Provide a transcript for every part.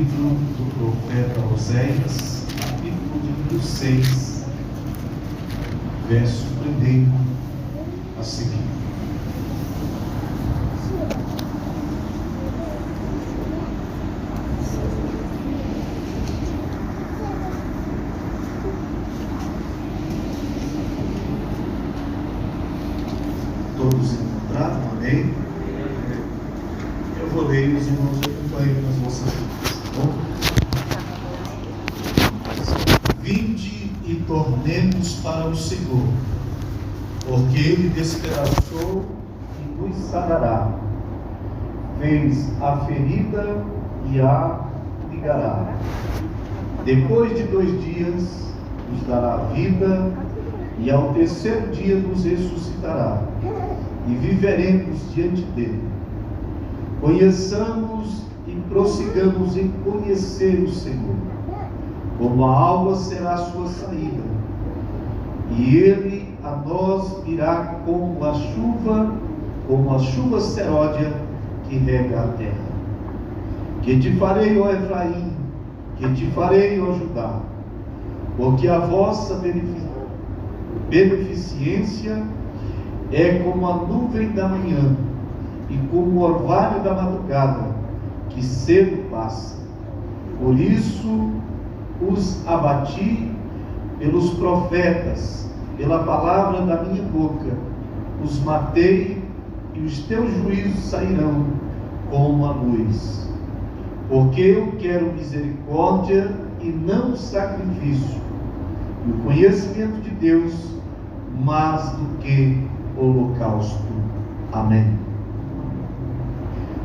livro do profeta Oséias, capítulo de número 6, verso 1 a seguir. Todos encontraram? Amém? Eu vou ler e os irmãos acompanham nas vossas vidas, tá bom? Vinde e tornemos para o Senhor, porque Ele despedaçou e nos sarará, fez a ferida e a ligará. Depois de 2 dias nos dará vida, e ao 3º dia nos ressuscitará, e viveremos diante dele. Conheçamos e prossigamos em conhecer o Senhor. Como a alva será a sua saída, e ele a nós virá como a chuva seródia que rega a terra. Que te farei, ó Efraim, que te farei, ó Judá, porque a vossa beneficência é como a nuvem da manhã e como o orvalho da madrugada, que cedo passa. Por isso os abati pelos profetas, pela palavra da minha boca, os matei, e os teus juízos sairão como a luz. Porque eu quero misericórdia e não sacrifício, e o conhecimento de Deus mais do que holocausto. Amém.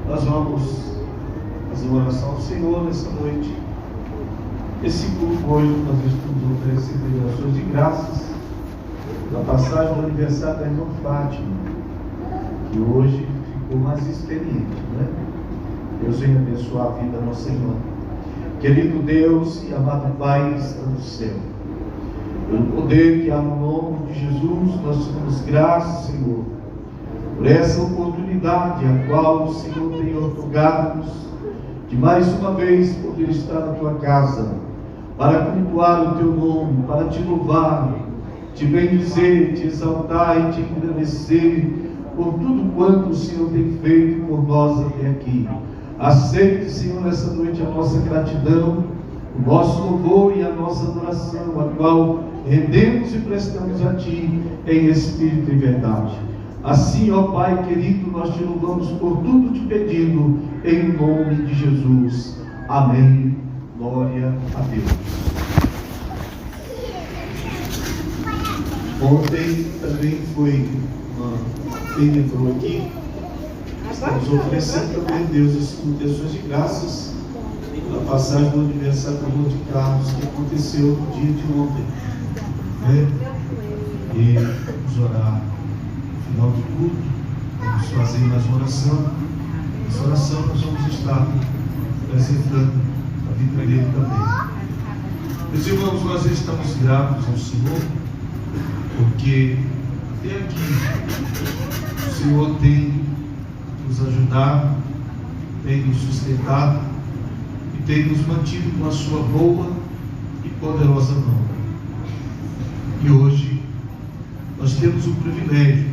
Nós vamos fazer uma oração ao Senhor nessa noite. Esse culto hoje nós estamos oferecendo orações de graças pela passagem do aniversário da irmã Fátima, que hoje ficou mais experiente, né? Deus venha abençoar a vida da nossa irmã. Querido Deus e amado Pai que está no céu, pelo poder que há no nome de Jesus, nós te damos graças, Senhor, por essa oportunidade a qual o Senhor tem otorgado-nos de mais uma vez poder estar na tua casa, para cultuar o teu nome, para te louvar, te bendizer, te exaltar e te agradecer por tudo quanto o Senhor tem feito por nós até aqui. Aceite, Senhor, nessa noite a nossa gratidão, o nosso louvor e a nossa adoração, a qual rendemos e prestamos a Ti em espírito e verdade. Assim, ó Pai querido, nós te louvamos por tudo te pedindo, em nome de Jesus. Amém. Glória a Deus. Ontem também foi quem entrou aqui. Estamos oferecendo também a Deus as intenções de graças pela passagem do aniversário do irmão de Carlos, que aconteceu no dia de ontem, né? E vamos orar no final do culto, vamos fazer mais uma oração. Nessa oração nós vamos estar apresentando a vida dele também. Meus irmãos, nós estamos gratos ao Senhor, porque até aqui o Senhor tem nos ajudado, tem nos sustentado e tem nos mantido com a sua boa e poderosa mão. E hoje nós temos o privilégio,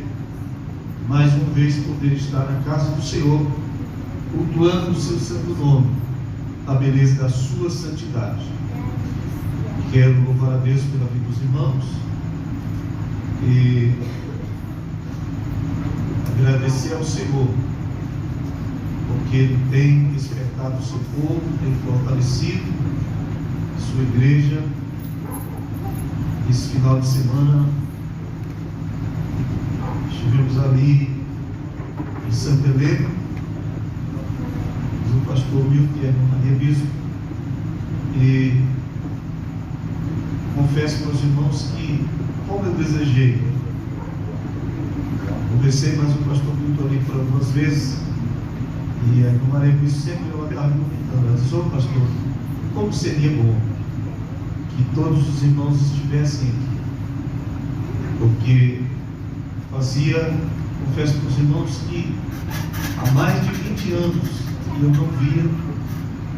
mais uma vez, poder estar na casa do Senhor, cultuando o seu santo nome, a beleza da sua santidade. Quero louvar a Deus pela vida dos irmãos e agradecer ao Senhor, porque Ele tem despertado o seu povo, tem fortalecido a sua igreja. Esse final de semana estivemos ali em Santa Helena, o pastor Milton e a irmã Maria Bispo, e confesso para os irmãos que, como eu desejei, conversei mais o pastor Milton ali por algumas vezes, e a irmã Maria Bispo sempre ela estava me comentando, ela disse: ô pastor, como seria bom que todos os irmãos estivessem aqui, porque confesso para os irmãos que há mais de 20 anos que eu não via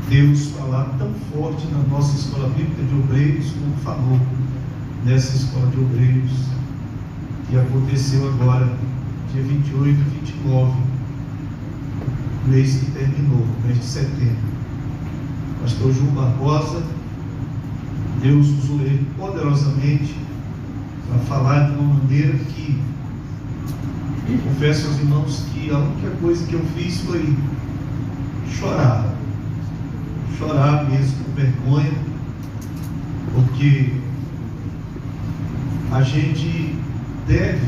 Deus falar tão forte na nossa escola bíblica de obreiros, como falou nessa escola de obreiros, que aconteceu agora, dia 28 e 29, mês que terminou, mês de setembro. Pastor João Barbosa, Deus usou ele poderosamente para falar de uma maneira que, confesso aos irmãos que a única coisa que eu fiz foi chorar mesmo, com vergonha, porque a gente deve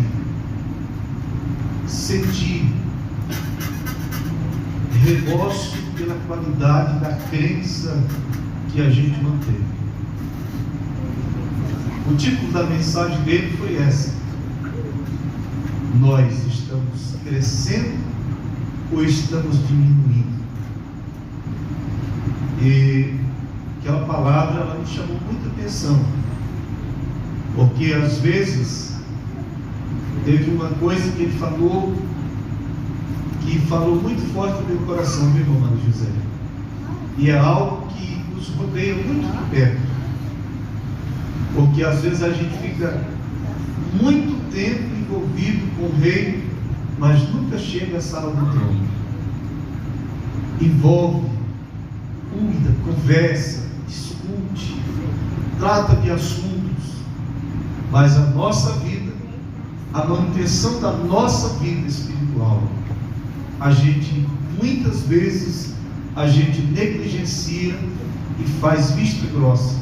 sentir remorso pela qualidade da crença que a gente manteve. O título da mensagem dele foi essa: nós estamos crescendo ou estamos diminuindo? E aquela palavra, ela me chamou muita atenção, porque às vezes teve uma coisa que ele falou, que falou muito forte no meu coração, meu irmão Mário José, e é algo que nos rodeia muito de perto, porque às vezes a gente fica muito tempo envolvido com o rei, mas nunca chega à sala do trono. Envolve, cuida, conversa, discute, trata de assuntos, mas a nossa vida, a manutenção da nossa vida espiritual, a gente, muitas vezes, a gente negligencia e faz vista grossa,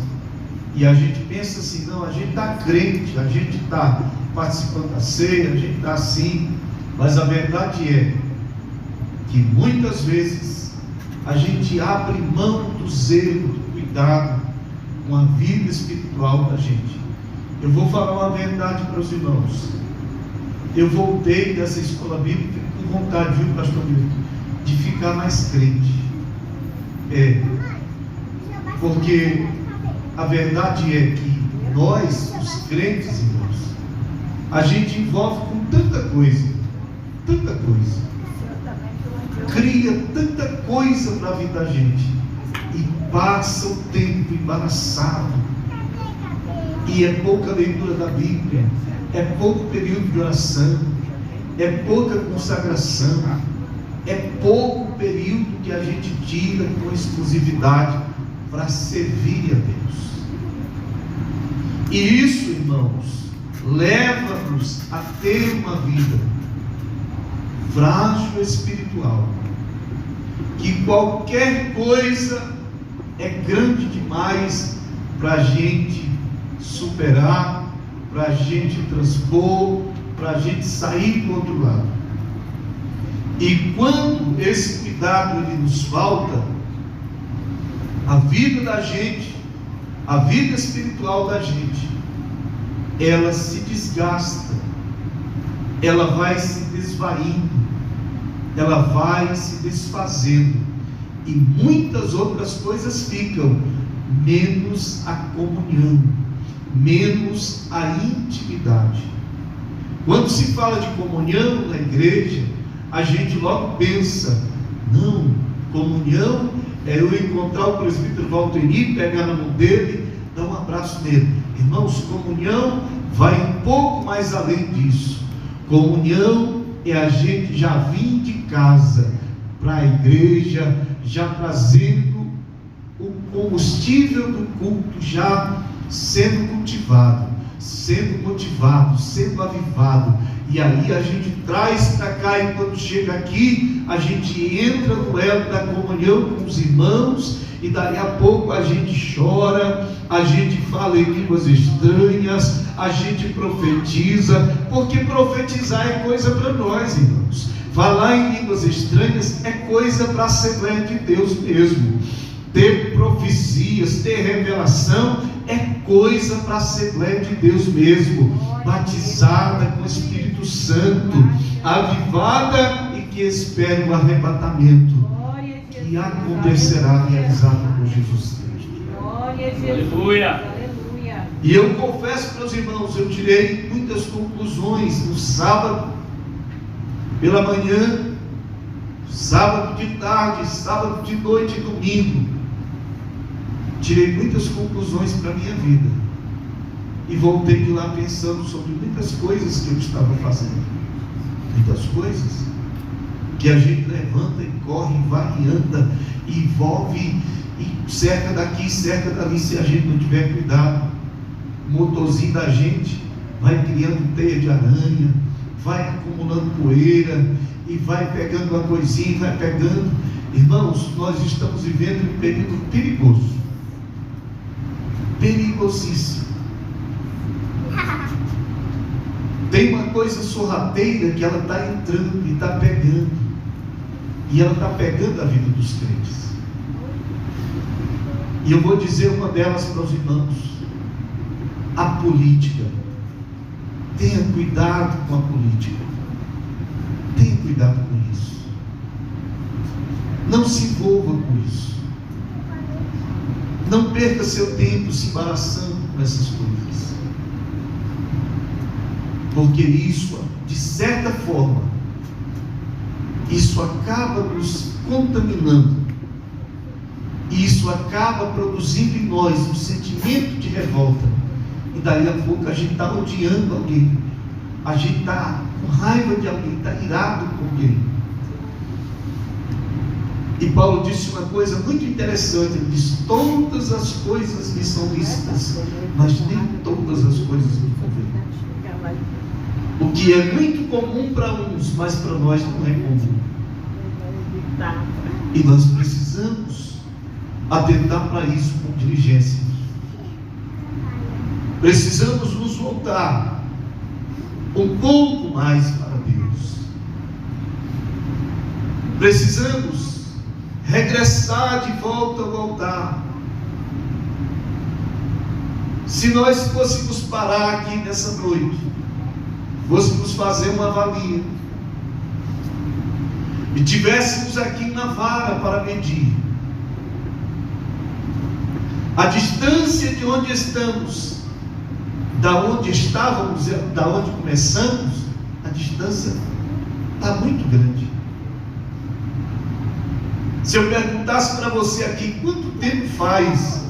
e a gente pensa assim: não, a gente está crente, a gente está participando da ceia, a gente está assim, mas a verdade é que muitas vezes a gente abre mão do zelo, do cuidado com a vida espiritual da gente. Eu vou falar uma verdade para os irmãos. Eu voltei dessa escola bíblica com vontade, viu, pastor Milton, de ficar mais crente. Porque a verdade é que nós, os crentes, irmãos, a gente envolve com tanta coisa, cria tanta coisa para a vida da gente, e passa o tempo embaraçado, e é pouca leitura da Bíblia, é pouco período de oração, é pouca consagração, é pouco período que a gente tira com exclusividade para servir a Deus. E isso, irmãos, leva-nos a ter uma vida frágil espiritual, que qualquer coisa é grande demais para a gente superar, para a gente transpor, para a gente sair do outro lado. E quando esse cuidado ele nos falta, a vida da gente, a vida espiritual da gente, ela se desgasta, ela vai se desvaindo, ela vai se desfazendo, e muitas outras coisas ficam, menos a comunhão, menos a intimidade. Quando se fala de comunhão na igreja, a gente logo pensa: não, comunhão é eu encontrar o presbítero Valteri, pegar na mão dele, dar um abraço nele. Irmãos, comunhão vai um pouco mais além disso. Comunhão é a gente já vir de casa para a igreja, já trazendo o combustível do culto, já sendo cultivado, sendo motivado, sendo avivado. E aí a gente traz para cá, e quando chega aqui, a gente entra no elo da comunhão com os irmãos, e daí a pouco a gente chora, a gente fala em línguas estranhas, a gente profetiza, porque profetizar é coisa para nós, irmãos. Falar em línguas estranhas é coisa para a Assembleia de Deus mesmo. Ter profecias, ter revelação é coisa para a Assembleia de Deus mesmo, batizada com o Espírito Santo, avivada e que espera o arrebatamento que acontecerá realizado por Jesus Cristo. Aleluia. E eu confesso para os irmãos, eu tirei muitas conclusões no sábado pela manhã, sábado de tarde, sábado de noite e domingo. tirei muitas conclusões para a minha vida e voltei de lá pensando sobre muitas coisas que eu estava fazendo. Muitas coisas que a gente levanta e corre, vai e anda, e envolve, e cerca daqui, cerca dali. Se a gente não tiver cuidado, o motorzinho da gente vai criando teia de aranha, vai acumulando poeira, e vai pegando uma coisinha, vai pegando. Irmãos, nós estamos vivendo um período perigoso, perigosíssimo. Tem uma coisa sorrateira que ela está entrando e está pegando, e ela está pegando a vida dos crentes. E eu vou dizer uma delas para os irmãos: a política. Tenha cuidado com a política, tenha cuidado com isso, não se envolva com isso, não perca seu tempo se embaraçando com essas coisas, porque isso, de certa forma, isso acaba nos contaminando, e isso acaba produzindo em nós um sentimento de revolta, e daí a pouco a gente está odiando alguém, a gente está com raiva de alguém, está irado com alguém. E Paulo disse uma coisa muito interessante, ele disse: todas as coisas me são lícitas, mas nem todas as coisas me convêm. O que é muito comum para uns, mas para nós não é comum. E nós precisamos atentar para isso com diligência. Precisamos nos voltar um pouco mais para Deus. Precisamos regressar de volta ao altar. Se nós fôssemos parar aqui nessa noite, fôssemos fazer uma avalia, e tivéssemos aqui uma vara para medir a distância de onde estamos, da onde estávamos, da onde começamos, a distância está muito grande. Se eu perguntasse para você aqui, quanto tempo faz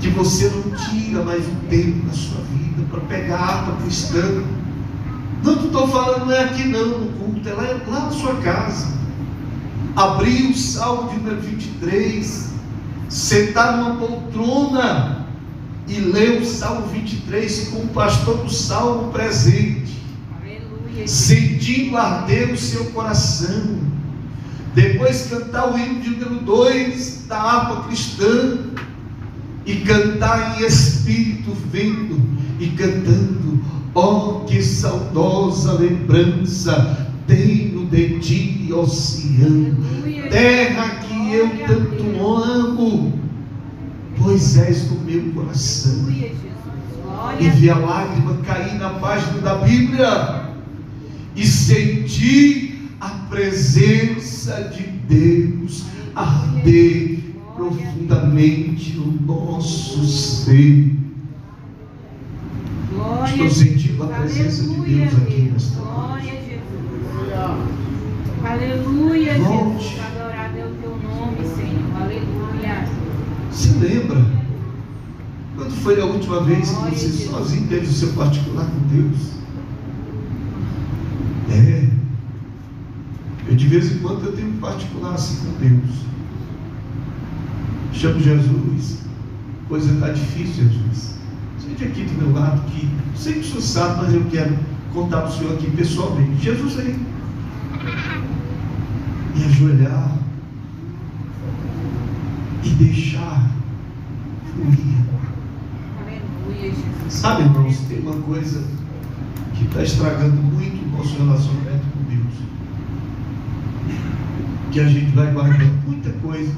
que você não tira mais um tempo na sua vida para pegar água cristã? Não estou falando, não é aqui não, no culto, é lá na sua casa. Abrir o Salmo de número 23, sentar numa poltrona e ler o Salmo 23 com o pastor do Salmo presente, aleluia, sentindo arder o seu coração. Depois cantar o hino de número 2 da harpa cristã, e cantar em espírito, vendo e cantando: oh, que saudosa lembrança tenho de ti, ó Sião, terra que eu tanto amo, pois és do meu coração. E vi a lágrima cair na página da Bíblia, e senti a presença de Deus arder profundamente no nosso ser. Estou sentindo a presença de Deus aqui nesta noite. Aleluia, Jesus. Adorado é o teu nome, Senhor. Aleluia. Se lembra? Quando foi a última vez que você sozinho teve o seu particular com Deus? Eu de vez em quando eu tenho um particular assim com Deus. Chamo Jesus. Coisa está difícil, Jesus. Sente aqui do meu lado, que sei que o senhor sabe, mas eu quero contar para o senhor aqui pessoalmente. Jesus aí. E ajoelhar e deixar fluir. Aleluia, Jesus. Sabe, irmãos, tem uma coisa que está estragando muito o nosso relacionamento com Deus, que a gente vai guardando muita coisa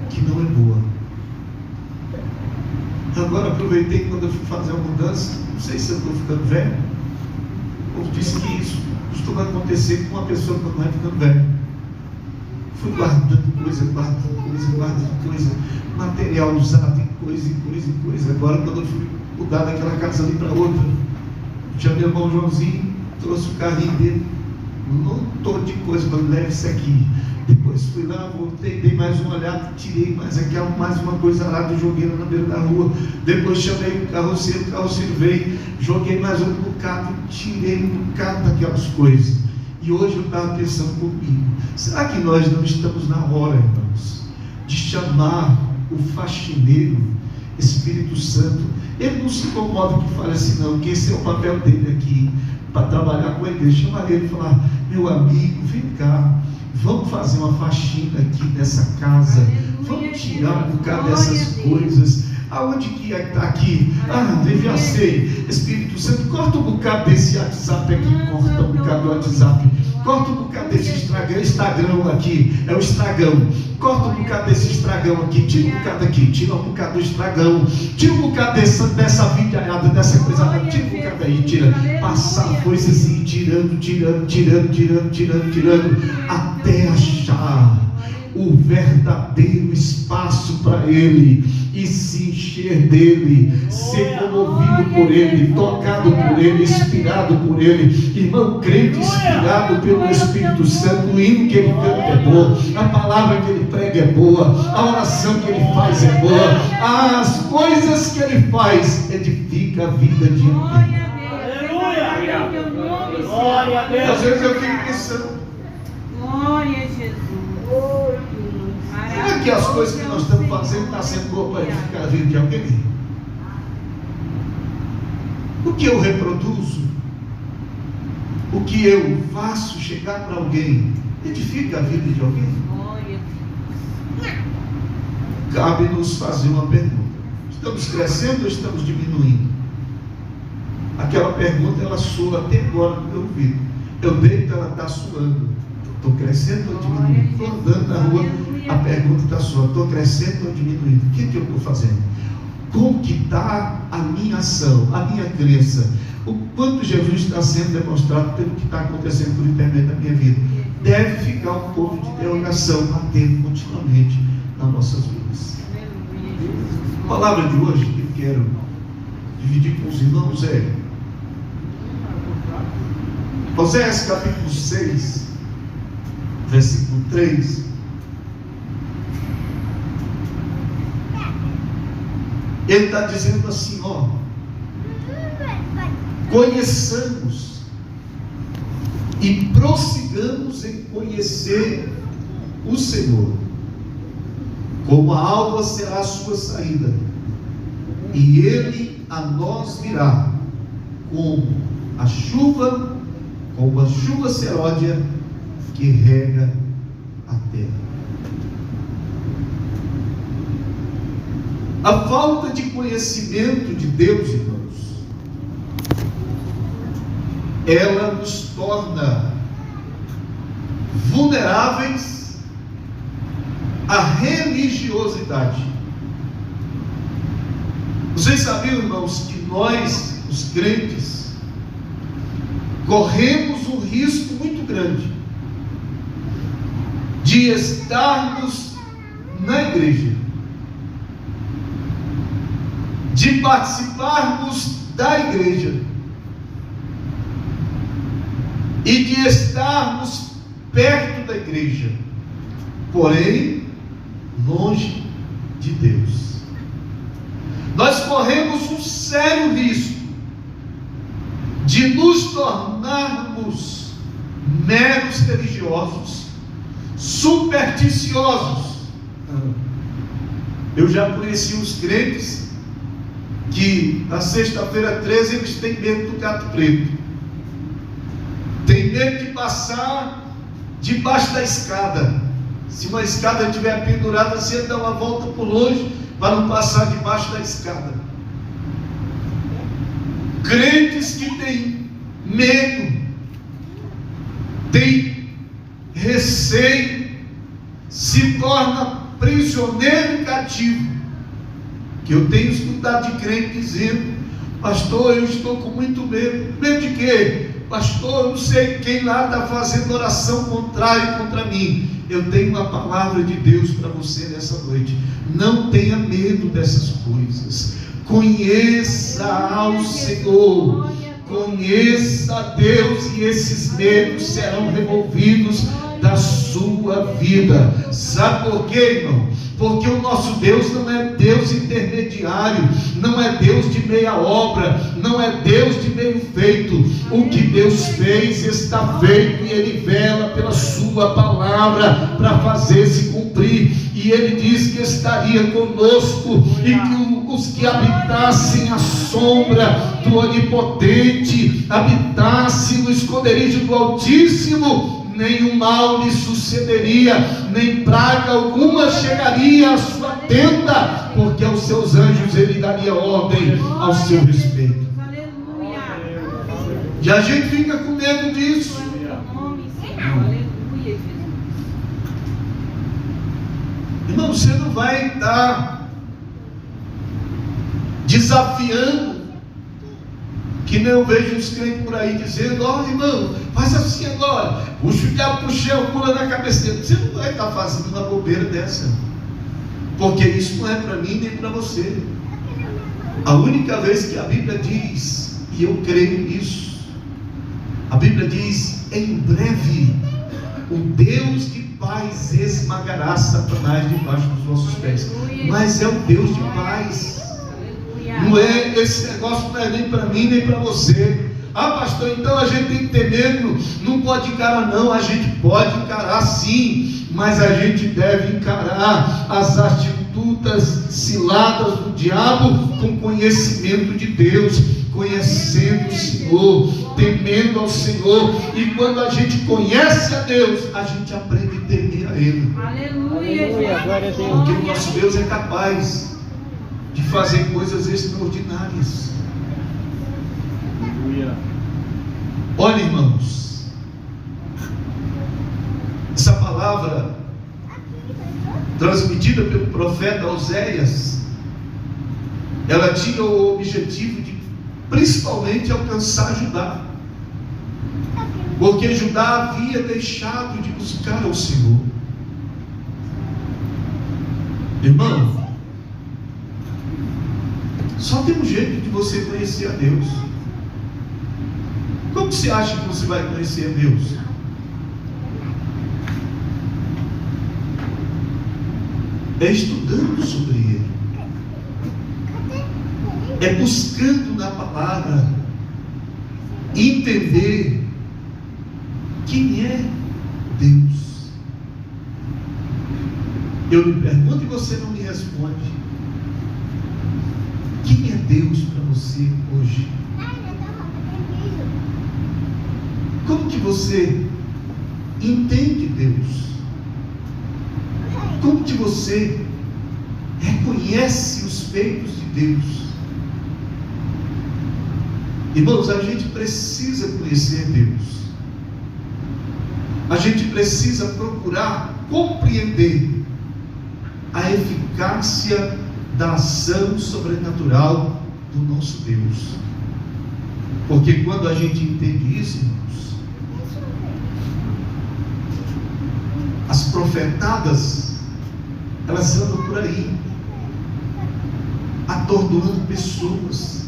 que não é boa. Agora aproveitei quando eu fui fazer a mudança, não sei se eu estou ficando velho, ou disse que isso costuma acontecer com uma pessoa quando vai ficando velho. Fui guardando coisa, material usado em coisa. Agora, quando eu fui mudar daquela casa ali para outra, chamei o irmão Joãozinho, trouxe o carrinho dele, um montão de coisa, mas leve isso aqui. Depois fui lá, voltei, dei mais uma olhada, tirei mais uma coisa arada e joguei lá na beira da rua. Depois chamei o carroceiro veio, joguei mais um bocado, tirei um bocado daquelas coisas. E hoje eu estava pensando comigo, será que nós não estamos na hora, irmãos, de chamar o faxineiro, Espírito Santo? Ele não se incomoda que fale assim não, que esse é o papel dele aqui, para trabalhar com a igreja. Chamar ele e falar, meu amigo, vem cá, vamos fazer uma faxina aqui nessa casa, vamos tirar um bocado dessas coisas. Aonde que está aqui? Já sei. Espírito Santo, corta um bocado desse WhatsApp aqui, corta um bocado do WhatsApp, corta um bocado desse Instagram aqui, é o estragão. Corta um bocado desse estragão aqui, tira um bocado aqui, tira um bocado do estragão, tira um bocado dessa videaiada, dessa coisa, tira um bocado aí, tira. Passar a força assim, tirando, até achar o verdadeiro espaço para ele e se encher dele, ser comovido por ele, tocado por ele, inspirado por ele. Irmão, crente inspirado pelo Espírito Santo, o hino que ele canta é bom, a palavra que ele prega é boa, a oração que ele faz é boa, as coisas que ele faz edifica a vida de alguém. Glória a Deus. Às vezes eu fico pensando, glória a Jesus. será que as coisas que nós estamos fazendo estão sendo boas para edificar a vida de alguém? O que eu reproduzo, o que eu faço chegar para alguém, edifica a vida de alguém? Cabe-nos fazer uma pergunta: estamos crescendo ou estamos diminuindo? Aquela pergunta, ela soa até agora no meu ouvido. Eu deito, ela está suando. Estou crescendo ou diminuindo? Estou andando na rua, a pergunta está soando. Estou crescendo ou diminuindo? O que eu estou fazendo? Como que está a minha ação, a minha crença? O quanto Jesus está sendo demonstrado pelo que está acontecendo por intermédio da minha vida? Deve ficar um ponto de interrogação batendo continuamente nas nossas vidas. A palavra de hoje que eu quero dividir com os irmãos é Oséias capítulo 6, versículo 3. Ele está dizendo assim, conheçamos e prossigamos em conhecer o Senhor. Como a alva será a sua saída, e ele a nós virá como a chuva seródia que rega a terra. A falta de conhecimento de Deus, irmãos, ela nos torna vulneráveis à religiosidade. Vocês sabiam, irmãos, que nós, os crentes, corremos um risco muito grande de estarmos na igreja, de participarmos da igreja e de estarmos perto da igreja, porém longe de Deus. Nós corremos um sério risco de nos tornarmos meros religiosos, supersticiosos. Eu já conheci uns crentes que na sexta-feira 13 eles têm medo do gato preto, tem medo de passar debaixo da escada. Se uma escada estiver pendurada, você dá uma volta por longe para não passar debaixo da escada. Crentes que têm medo, têm receio, se torna prisioneiro e cativo. Que eu tenho escutado de crente dizendo: pastor, eu estou com muito medo. Medo de quê? Pastor, eu não sei quem lá está fazendo oração contrária contra mim. Eu tenho uma palavra de Deus para você nessa noite: não tenha medo dessas coisas. Conheça ao Senhor, conheça a Deus e esses medos serão removidos da sua vida. Sabe por quê, irmão? Porque o nosso Deus não é Deus intermediário, não é Deus de meia obra, não é Deus de meio feito. O que Deus fez está feito, e Ele vela pela sua palavra para fazer se cumprir. E Ele diz que estaria conosco, e que os que habitassem a sombra do Onipotente, habitassem no esconderijo do Altíssimo, nenhum mal lhe sucederia, nem praga alguma chegaria à sua tenda, porque aos seus anjos Ele daria ordem ao seu respeito. Aleluia. E a gente fica com medo disso. Aleluia, Jesus. Irmão, você não vai estar desafiando, que nem eu vejo uns crentes por aí dizendo: ó, irmão, faz assim agora, puxa o diabo pro chão, pula na cabeça dele. Você não vai estar fazendo uma bobeira dessa, porque isso não é para mim nem para você. A única vez que a Bíblia diz, e eu creio nisso, a Bíblia diz: em breve o Deus de paz esmagará Satanás debaixo dos nossos pés. Mas é o Deus de paz. Não é, esse negócio não é nem para mim nem para você. Ah, pastor, então a gente tem que ter medo, não pode encarar. Não, a gente pode encarar sim, mas a gente deve encarar as astutas ciladas do diabo com conhecimento de Deus, conhecendo o Senhor, temendo ao Senhor. E quando a gente conhece a Deus, a gente aprende a temer a Ele. Aleluia, glória a Deus. Porque o nosso Deus é capaz de fazer coisas extraordinárias. Olha, irmãos, essa palavra transmitida pelo profeta Oséias, ela tinha o objetivo de principalmente alcançar Judá, porque Judá havia deixado de buscar ao Senhor. Irmão, só tem um jeito de você conhecer a Deus. Como você acha que você vai conhecer a Deus? É estudando sobre Ele, é buscando na palavra entender quem é Deus. Eu lhe pergunto e você não me responde. Quem é Deus para você hoje? Como que você entende Deus? Como que você reconhece os feitos de Deus? Irmãos, a gente precisa conhecer Deus. A gente precisa procurar compreender a eficácia da ação sobrenatural do nosso Deus. Porque quando a gente entende isso, irmãos, as profetadas, elas andam por aí, atordoando pessoas,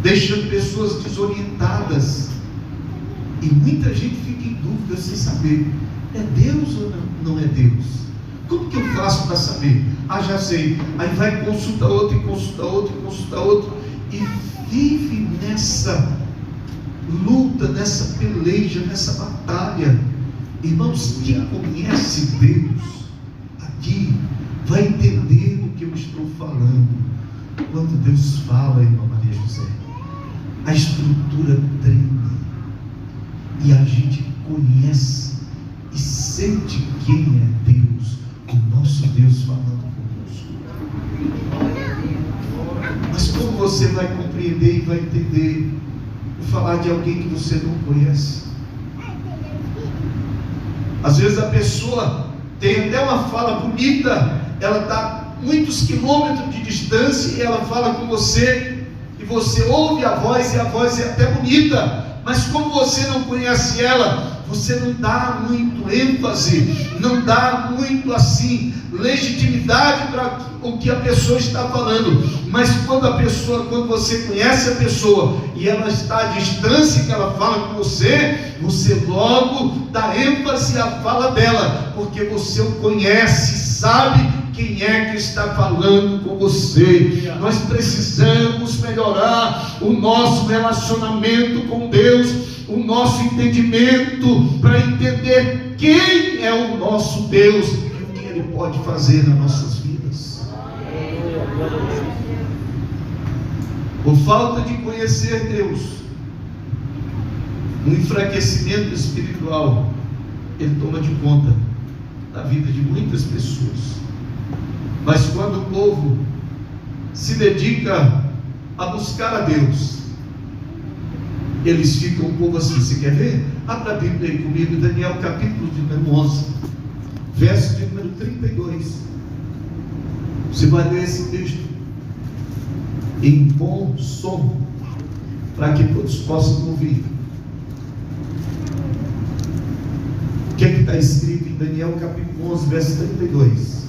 deixando pessoas desorientadas, e muita gente fica em dúvida sem saber: é Deus ou não é Deus? Como que eu faço para saber? Ah, já sei. Aí vai, consulta outro, e consulta outro, e consulta outro, e vive nessa luta, nessa peleja, nessa batalha. Irmãos, quem conhece Deus aqui vai entender o que eu estou falando. Quando Deus fala, irmã Maria José, a estrutura treme, e a gente conhece e sente quem é Deus, o nosso Deus falando conosco. Mas como você vai compreender e vai entender o falar de alguém que você não conhece? Às vezes a pessoa tem até uma fala bonita, ela está muitos quilômetros de distância e ela fala com você, e você ouve a voz, e a voz é até bonita, mas como você não conhece ela, você não dá muito ênfase, não dá muito assim legitimidade para o que a pessoa está falando. Mas quando você conhece a pessoa e ela está à distância, que ela fala com você, você logo dá ênfase à fala dela, porque você o conhece, sabe quem é que está falando com você. Nós precisamos melhorar o nosso relacionamento com Deus, o nosso entendimento, para entender quem é o nosso Deus e o que Ele pode fazer nas nossas vidas. Por falta de conhecer Deus, um enfraquecimento espiritual, ele toma de conta da vida de muitas pessoas. Mas quando o povo se dedica a buscar a Deus, eles ficam um povo assim. Você quer ver? Abra a Bíblia aí comigo, Daniel capítulo de número 11, verso de número 32. Você vai ler esse texto em bom som, para que todos possam ouvir. O que está escrito em Daniel capítulo 11, verso 32?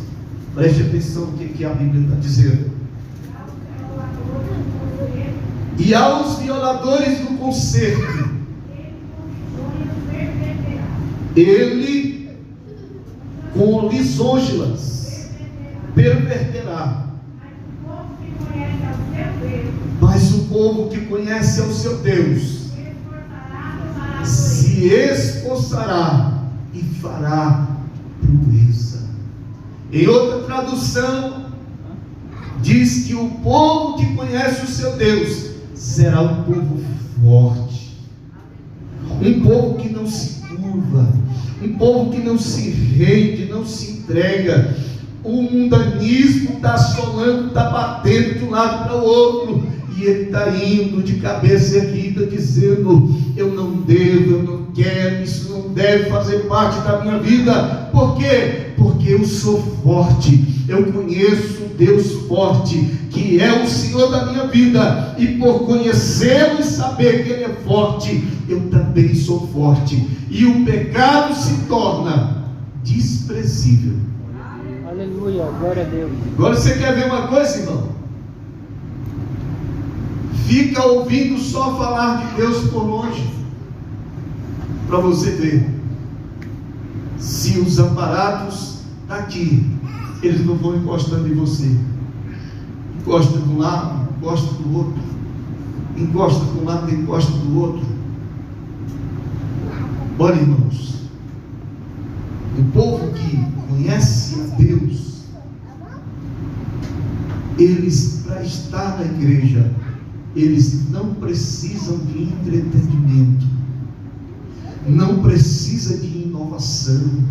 Preste atenção no que a Bíblia está dizendo. E aos violadores do concerto, ele com lisonjelas perverterá. Mas o povo que conhece ao seu Deus se esforçará e fará proeza. Em outra tradução, diz que o povo que conhece o seu Deus será um povo forte, um povo que não se curva, um povo que não se rende, não se entrega. O mundanismo está assolando, está batendo de um lado para o outro, e ele está indo de cabeça erguida, dizendo: eu não devo, eu não quero, isso não deve fazer parte da minha vida. Por quê? Porque eu sou forte, eu conheço um Deus forte, que é o Senhor da minha vida, e por conhecê-lo e saber que Ele é forte, eu também sou forte, e o pecado se torna desprezível. Aleluia, glória a Deus. Agora você quer ver uma coisa, irmão? Fica ouvindo só falar de Deus por longe, para você ver se os amparados daqui, eles não vão encostando em você. Encosta de um lado, encosta do outro, encosta de um lado, encosta do outro. Olha, irmãos, o povo que conhece a Deus, eles, para estar na igreja, eles não precisam de entretenimento, não precisa de inovação,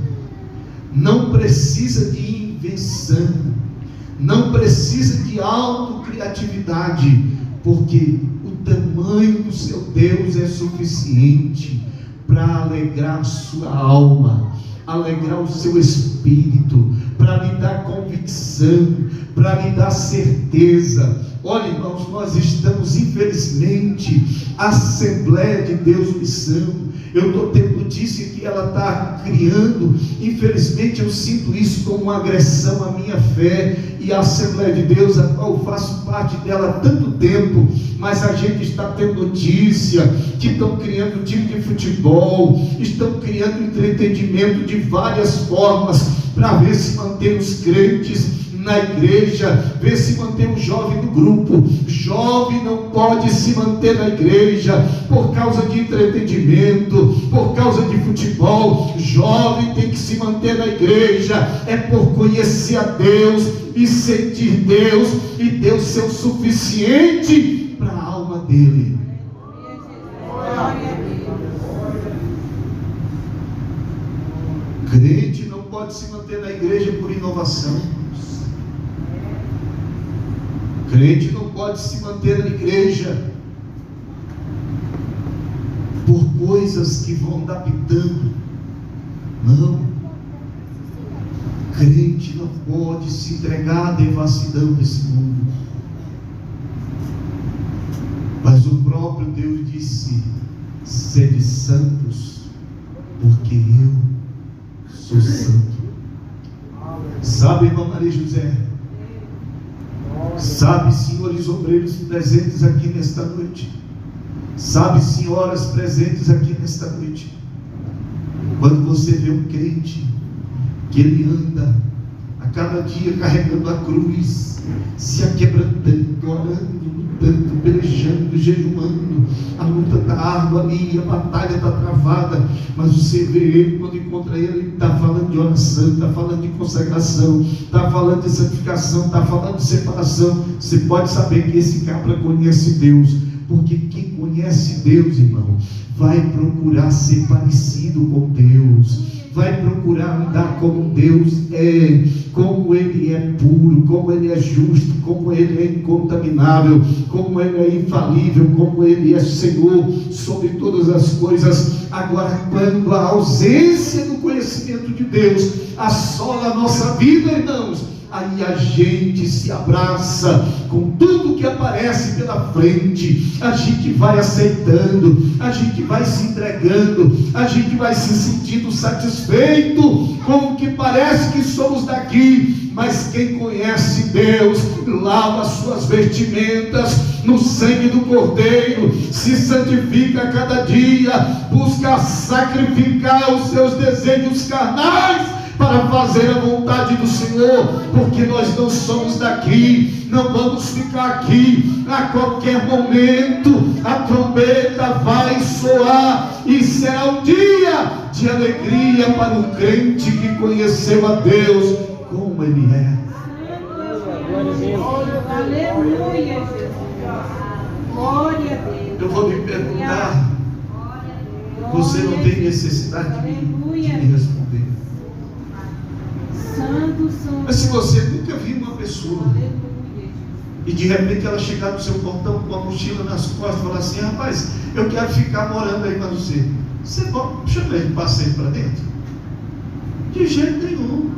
não precisa de invenção, não precisa de autocriatividade, porque o tamanho do seu Deus é suficiente para alegrar a sua alma, alegrar o seu espírito, para lhe dar convicção, para lhe dar certeza. Olha, irmãos, nós estamos, infelizmente, a Assembleia de Deus Missão, eu estou tendo notícia que ela está criando, infelizmente eu sinto isso como uma agressão à minha fé, e a Assembleia de Deus, a qual eu faço parte dela há tanto tempo, mas a gente está tendo notícia que estão criando time de futebol, estão criando entretenimento de várias formas, para ver se mantém os crentes na igreja, ver se mantém o jovem no grupo. Jovem não pode se manter na igreja por causa de entretenimento, por causa de futebol. Jovem tem que se manter na igreja é por conhecer a Deus e sentir Deus, e Deus ser o suficiente para a alma dele. Crente não pode se manter na igreja por inovação. Crente não pode se manter na igreja por coisas que vão adaptando. Não. Crente não pode se entregar à devassidão desse mundo. Mas o próprio Deus disse: sede santos, porque eu sou santo. Sabe, irmã Maria José? Sabe, senhores obreiros presentes aqui nesta noite? Sabe, senhoras presentes aqui nesta noite? Quando você vê um crente que ele anda a cada dia carregando a cruz, se aquebrantando, orando, lutando, pelejando, jejuando, a luta está árdua ali, a batalha está travada, mas você vê ele, quando encontra ele está falando de oração, está falando de consagração, está falando de santificação, está falando de separação. Você pode saber que esse cabra conhece Deus, porque quem conhece Deus, irmão, vai procurar ser parecido com Deus, vai procurar andar como Deus é, como Ele é puro, como Ele é justo, como Ele é incontaminável, como Ele é infalível, como Ele é Senhor sobre todas as coisas. Agora, quando a ausência do conhecimento de Deus assola a nossa vida, irmãos, aí a gente se abraça com tudo que aparece pela frente, a gente vai aceitando, a gente vai se entregando, a gente vai se sentindo satisfeito com o que parece que somos daqui. Mas quem conhece Deus, lava as suas vestimentas no sangue do Cordeiro, se santifica a cada dia, busca sacrificar os seus desejos carnais para fazer a vontade do Senhor, porque nós não somos daqui, não vamos ficar aqui. A qualquer momento a trombeta vai soar e será um dia de alegria para o crente que conheceu a Deus como Ele é. Aleluia, Jesus. Glória a Deus. Eu vou lhe perguntar, você não tem necessidade de me responder. Mas se você nunca viu uma pessoa e de repente ela chegar no seu portão com a mochila nas costas e falar assim: rapaz, eu quero ficar morando aí para você pode chamar ele, passa ele para dentro? De jeito nenhum.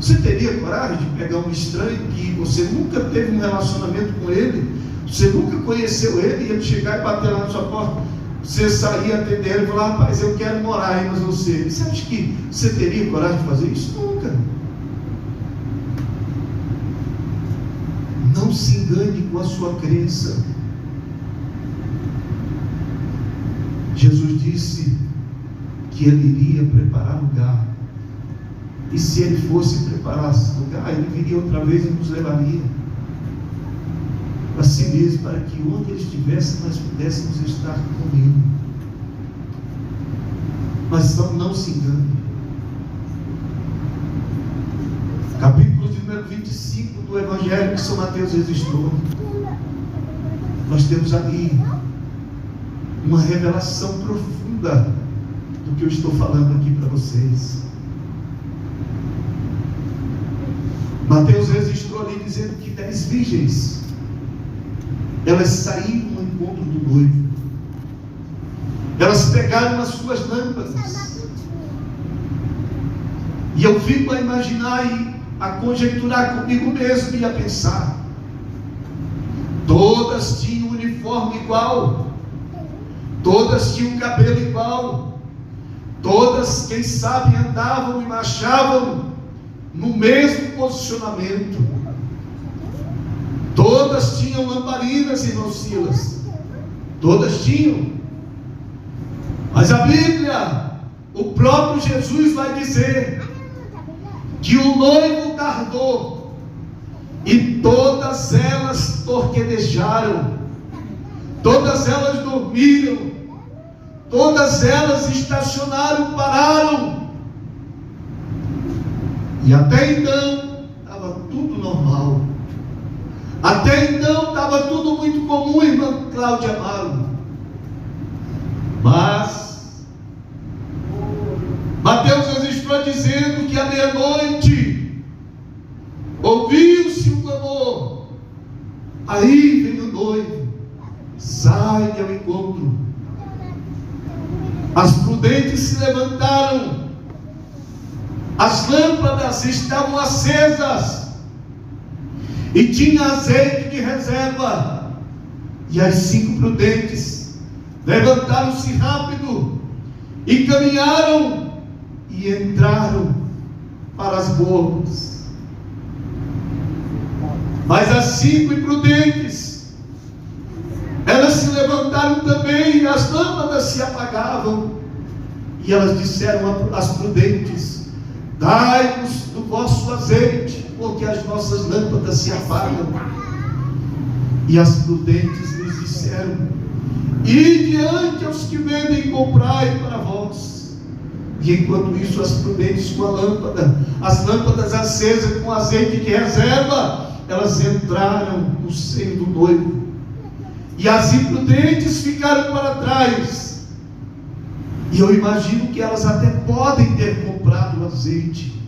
Você teria coragem de pegar um estranho que você nunca teve um relacionamento com ele, você nunca conheceu ele, e ele chegar e bater lá na sua porta, você sair, atender ele e falar: rapaz, eu quero morar aí, mas você acha que você teria coragem de fazer isso? Nunca. Não se engane com a sua crença. Jesus disse que Ele iria preparar lugar, e se Ele fosse preparar lugar, Ele viria outra vez e nos levaria para si mesmo, para que onde Ele estivesse nós pudéssemos estar com Ele. Mas não se engane. Capítulo de número 25 do Evangelho que São Mateus registrou, nós temos ali uma revelação profunda do que eu estou falando aqui para vocês. Mateus registrou ali dizendo que 10 virgens, elas saíram no encontro do noivo, elas pegaram as suas lâmpadas, e eu fico a imaginar e a conjecturar comigo mesmo e a pensar: todas tinham um uniforme igual, todas tinham um cabelo igual, todas, quem sabe, andavam e marchavam no mesmo posicionamento, todas tinham lamparinas, irmão Silas, todas tinham. Mas a Bíblia, o próprio Jesus vai dizer que o noivo tardou e todas elas torquedejaram, todas elas dormiram, todas elas estacionaram, pararam. E até então estava tudo normal, até então estava tudo muito comum, irmã Cláudia Amaro. Mas Mateus registrou dizendo que à meia-noite ouviu-se um clamor: aí vem o noivo, sai ao encontro. As prudentes se levantaram, as lâmpadas estavam acesas e tinha azeite de reserva. E as 5 prudentes levantaram-se rápido e caminharam e entraram para as boas. Mas as 5 imprudentes, elas se levantaram também, e as lâmpadas se apagavam. E elas disseram às prudentes: dai-nos do vosso azeite, porque as nossas lâmpadas se apagam. E as prudentes lhes disseram: ide diante aos que vendem e comprai para vós. E enquanto isso, as prudentes com a lâmpada, as lâmpadas acesas com azeite de reserva, elas entraram no seio do noivo. E as imprudentes ficaram para trás. E eu imagino que elas até podem ter comprado azeite.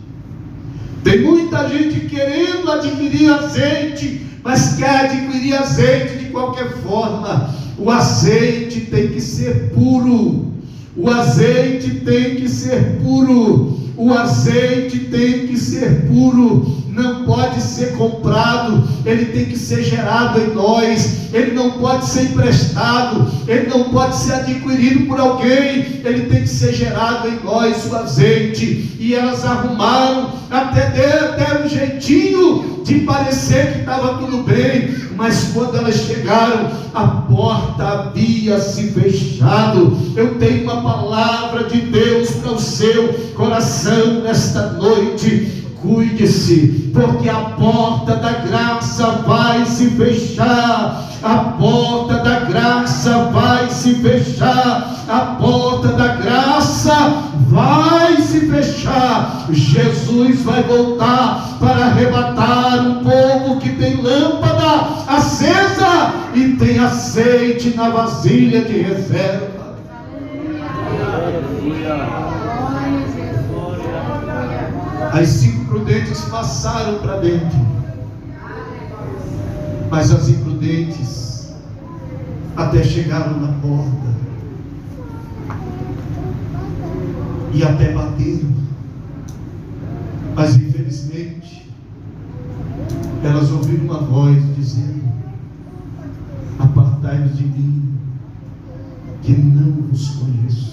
Tem muita gente querendo adquirir azeite, mas quer adquirir azeite de qualquer forma. O azeite tem que ser puro. O azeite tem que ser puro. O azeite tem que ser puro. Não pode ser comprado. Ele tem que ser gerado em nós. Ele não pode ser emprestado. Ele não pode ser adquirido por alguém. Ele tem que ser gerado em nós, o azeite. E elas arrumaram, até deram um jeitinho de parecer que estava tudo bem. Mas quando elas chegaram, a porta havia se fechado. Eu tenho uma palavra de Deus para o seu coração nesta noite. Cuide-se, porque a porta da graça vai se fechar. A porta da graça vai se fechar. A porta da graça vai se fechar. Jesus vai voltar para arrebatar um povo que tem lâmpada acesa e tem azeite na vasilha de reserva. As 5 prudentes passaram para dentro, mas as imprudentes até chegaram na porta e até bateram, mas infelizmente elas ouviram uma voz dizendo: apartai-vos de mim, que não vos conheço.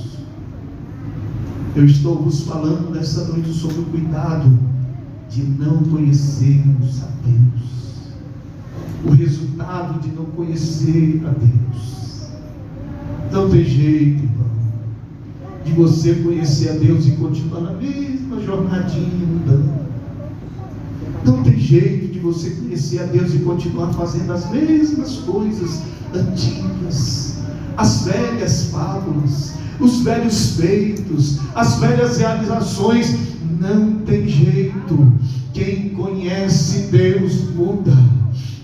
Eu estou vos falando nessa noite sobre o cuidado de não conhecermos a Deus. O resultado de não conhecer a Deus. Não tem jeito, irmão, de você conhecer a Deus e continuar na mesma jornadinha mudando. Não tem jeito de você conhecer a Deus e continuar fazendo as mesmas coisas antigas, as velhas fábulas, os velhos feitos, as velhas realizações. Não tem jeito. Quem conhece Deus muda.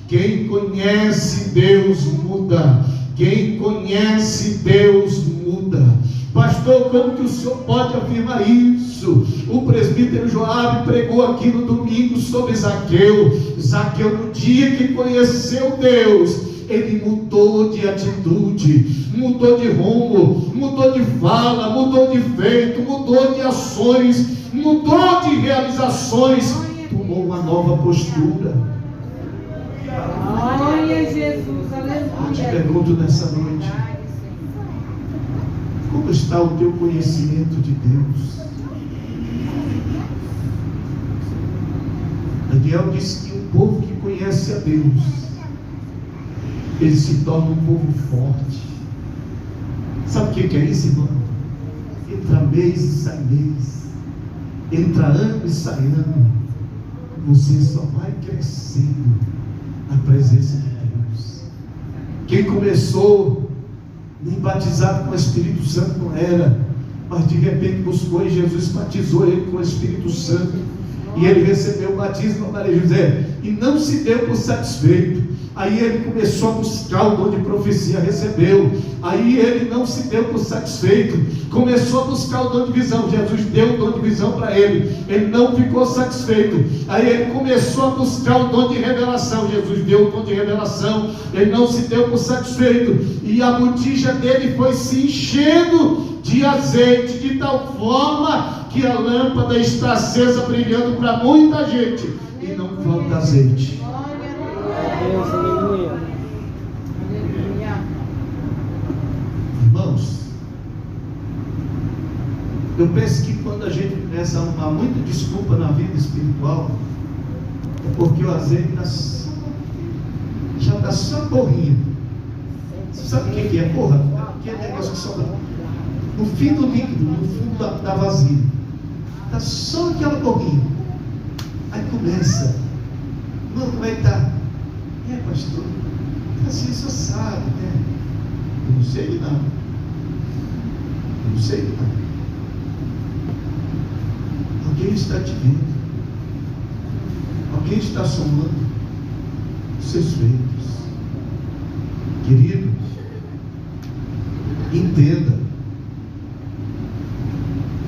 Quem conhece Deus muda. Quem conhece Deus muda. Pastor, como que o senhor pode afirmar isso? O presbítero Joabe pregou aqui no domingo sobre Zaqueu. Zaqueu, no dia que conheceu Deus, ele mudou de atitude, mudou de rumo, mudou de fala, mudou de feito, mudou de ações, mudou de realizações, tomou uma nova postura. Glória a Jesus, aleluia. Eu te pergunto nessa noite: como está o teu conhecimento de Deus? Daniel disse que o povo que conhece a Deus, ele se torna um povo forte. Sabe o que é isso, irmão? Entra mês e sai mês, entra ano e sai ano, você só vai crescendo na presença de Deus. Quem começou nem batizado com o Espírito Santo não era, mas de repente buscou e Jesus batizou ele com o Espírito Santo, e ele recebeu o batismo, Maria José, e não se deu por satisfeito. Aí ele começou a buscar o dom de profecia, recebeu. Aí ele não se deu por satisfeito, começou a buscar o dom de visão. Jesus deu o dom de visão para ele, ele não ficou satisfeito. Aí ele começou a buscar o dom de revelação. Jesus deu o dom de revelação, ele não se deu por satisfeito. E a botija dele foi se enchendo de azeite, de tal forma que a lâmpada está acesa, brilhando para muita gente, e não falta azeite. Deus, aleluia. Irmãos, eu penso que quando quando a gente começa a arrumar muita desculpa na vida espiritual, é porque o azeite já está só porrinha. Você sabe o que é porra? É aquele negócio que sobra no fim do líquido, no fundo da vasilha. Está só aquela porrinha. Aí começa. Não, como é que está? Pastor, assim, só sabe, né? Eu não sei de nada. Eu não sei de nada. Alguém está te vendo. Alguém está somando os seus feitos. Querido, entenda.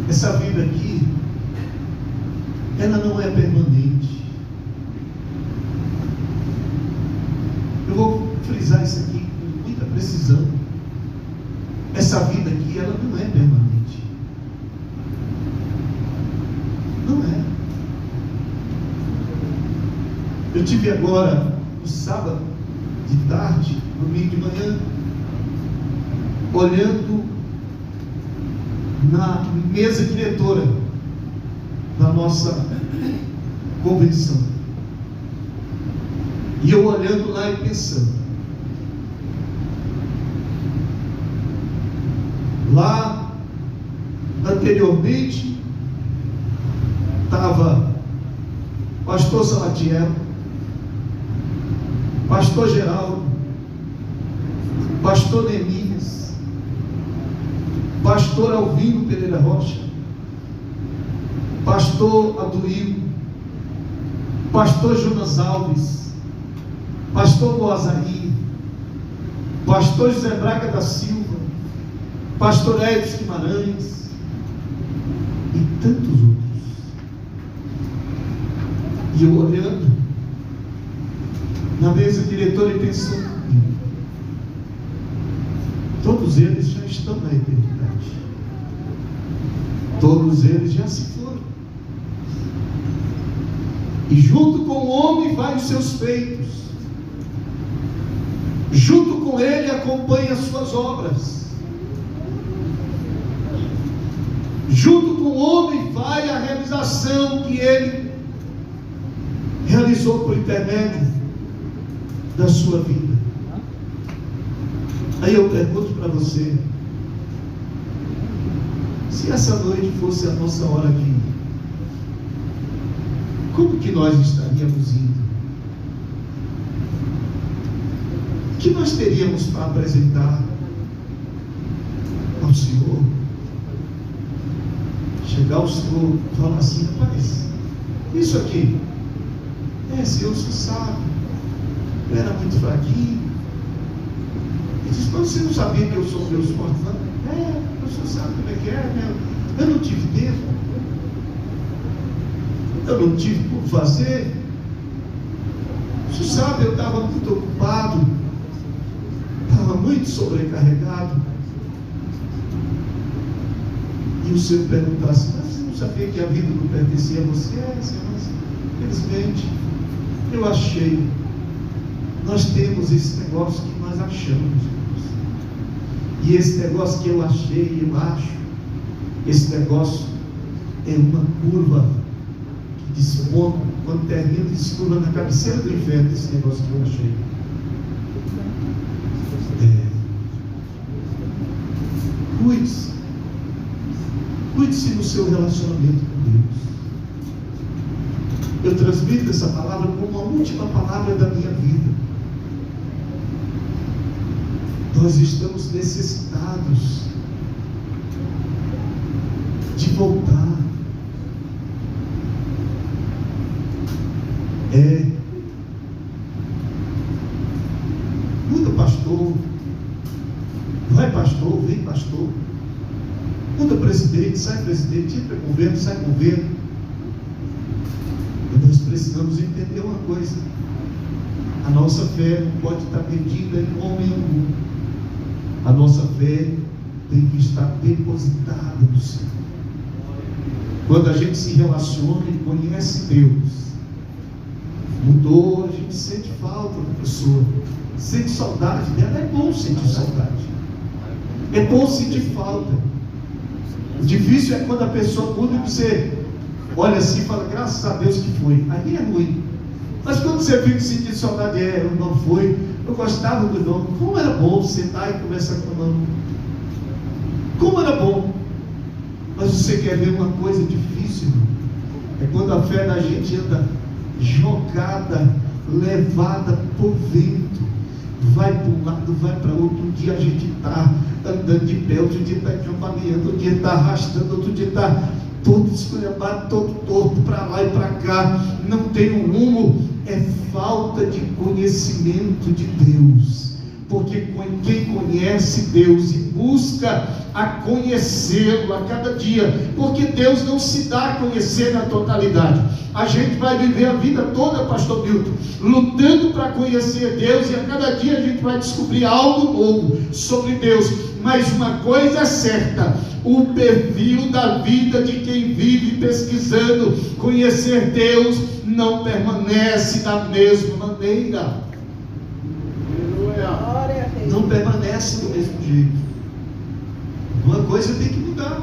Essa vida aqui, ela não é permanente. Eu vou frisar isso aqui com muita precisão. Essa vida aqui, ela não é permanente. Não é. Eu tive agora, no sábado de tarde, domingo de manhã, olhando na mesa diretora da nossa convenção. E eu olhando lá e pensando. Lá, anteriormente, estava pastor Salatiel, pastor Geraldo, pastor Neemias, pastor Alvino Pereira Rocha, pastor Aduil, pastor Jonas Alves, pastor Boazaí, pastor José Braga da Silva, pastor Edson Guimarães e tantos outros. E eu olhando na mesa diretora e pensando, todos eles já estão na eternidade, todos eles já se foram, e junto com o homem vai os seus feitos, junto com ele acompanha as suas obras, junto com o homem vai a realização que ele realizou por intermédio da sua vida. Aí eu pergunto para você, se essa noite fosse a nossa hora aqui, como que nós estaríamos indo? O que nós teríamos para apresentar ao Senhor? Chegar ao Senhor e falar assim, rapaz, isso aqui, Senhor, você sabe, eu era muito fraquinho. Ele disse, mas você não sabia que eu sou Deus forte? O Senhor sabe como é que é, né? Eu não tive tempo, eu não tive por fazer. O Senhor sabe, eu estava muito ocupado, estava muito sobrecarregado. E o Senhor perguntasse, mas você não sabia que a vida não pertencia a você? Senhor, mas infelizmente eu achei. Nós temos esse negócio que nós achamos, irmãos. E esse negócio que eu achei, eu acho, esse negócio é uma curva que desponta, quando termina, descurva na cabeceira do inferno, esse negócio que eu achei. Cuide-se. Cuide-se no seu relacionamento com Deus. Eu transmito essa palavra como a última palavra da minha vida. Nós estamos necessitados de voltar. Muda pastor, vai pastor, vem pastor. Muda presidente, sai presidente, entra governo, sai governo. E nós precisamos entender uma coisa: a nossa fé não pode estar perdida em homem algum. A nossa fé tem que estar depositada no Senhor. Quando a gente se relaciona e conhece Deus, mudou, a gente sente falta da pessoa, sente saudade dela. É bom sentir saudade, é bom sentir falta. O difícil é quando a pessoa muda e você olha assim e fala, graças a Deus que foi. Aí é ruim. Mas quando você fica sentindo saudade, não foi, eu gostava do irmão. Como era bom sentar e conversar com o irmão. Como era bom. Mas você quer ver uma coisa difícil? É quando a fé da gente anda jogada, levada por vento. Vai para um lado, vai para outro. Um dia a gente está andando de pé, outro dia está cambaleando, outro dia está arrastando, outro dia está todo esculhambado, todo torto, para lá e para cá, não tem um rumo. É falta de conhecimento de Deus, porque quem conhece Deus e busca a conhecê-lo a cada dia, porque Deus não se dá a conhecer na totalidade. A gente vai viver a vida toda, pastor Milton, lutando para conhecer Deus, e a cada dia a gente vai descobrir algo novo sobre Deus. Mas uma coisa é certa: o perfil da vida de quem vive pesquisando conhecer Deus não permanece da mesma maneira. Não permanece do mesmo jeito. Uma coisa tem que mudar.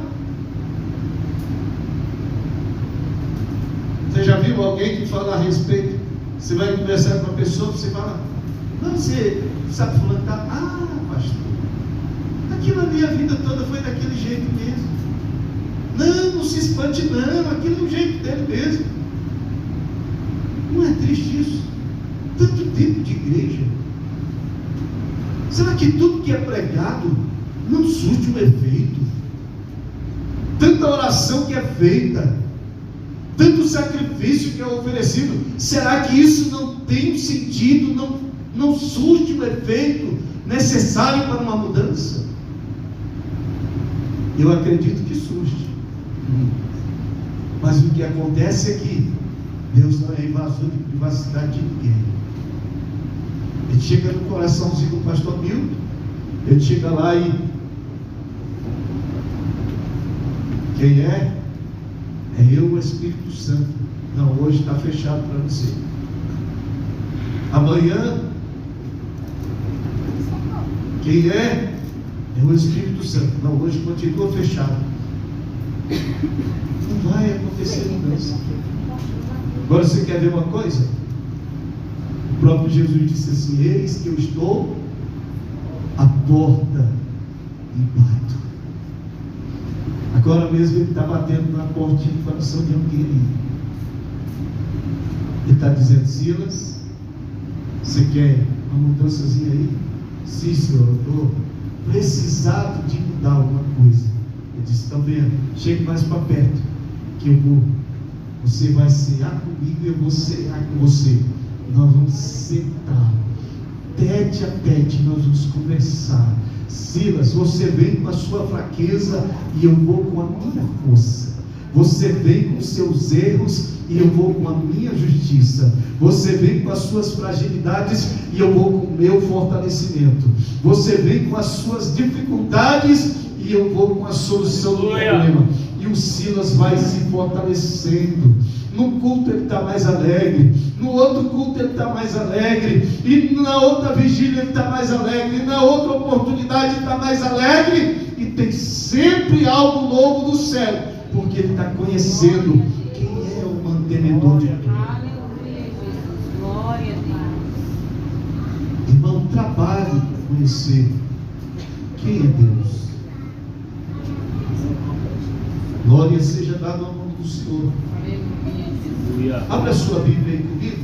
Você já viu alguém que fala a respeito? Você vai conversar com uma pessoa, você fala, não, você sabe fulano tá? Ah, pastor, aquilo ali a vida toda foi daquele jeito mesmo. Não se espante não, aquilo é o jeito dele mesmo. Não é triste isso? Tanto tempo de igreja. Será que tudo que é pregado não surte um efeito? Tanta oração que é feita, tanto sacrifício que é oferecido, será que isso não tem um sentido, não surte um efeito necessário para uma mudança? Eu acredito que surge. Mas o que acontece é que Deus não é invasor de privacidade de ninguém. Ele chega no coraçãozinho do pastor Milton, ele chega lá e quem é? É eu, o Espírito Santo. Não, hoje está fechado para você. Amanhã, quem é? É o Espírito Santo. Não, hoje continua fechado. Não vai acontecer mudança. Agora você quer ver uma coisa? O próprio Jesus disse assim: eis que eu estou à porta e bato. Agora mesmo ele está batendo na portinha do coração de alguém ali. Ele está dizendo: Silas, você quer uma mudançazinha aí? Sim, senhor, eu estou precisado de mudar alguma coisa. Ele disse: está vendo? Chegue mais para perto, que eu vou. Você vai cear comigo e eu vou cear com você. Nós vamos sentar, tete a tete, nós vamos conversar. Silas, você vem com a sua fraqueza e eu vou com a minha força. Você vem com os seus erros e eu vou com a minha justiça. Você vem com as suas fragilidades e eu vou com o meu fortalecimento. Você vem com as suas dificuldades e eu vou com a solução do problema. E o Silas vai se fortalecendo. Num culto ele está mais alegre, no outro culto ele está mais alegre, e na outra vigília ele está mais alegre, e na outra oportunidade ele está mais alegre, e tem sempre algo novo do céu, porque ele está conhecendo quem é o mantenedor de tudo. Aleluia, Jesus, glória a Deus. Irmão, trabalhe para conhecer quem é Deus. Glória seja dada ao nome do Senhor. Abra a sua Bíblia aí comigo,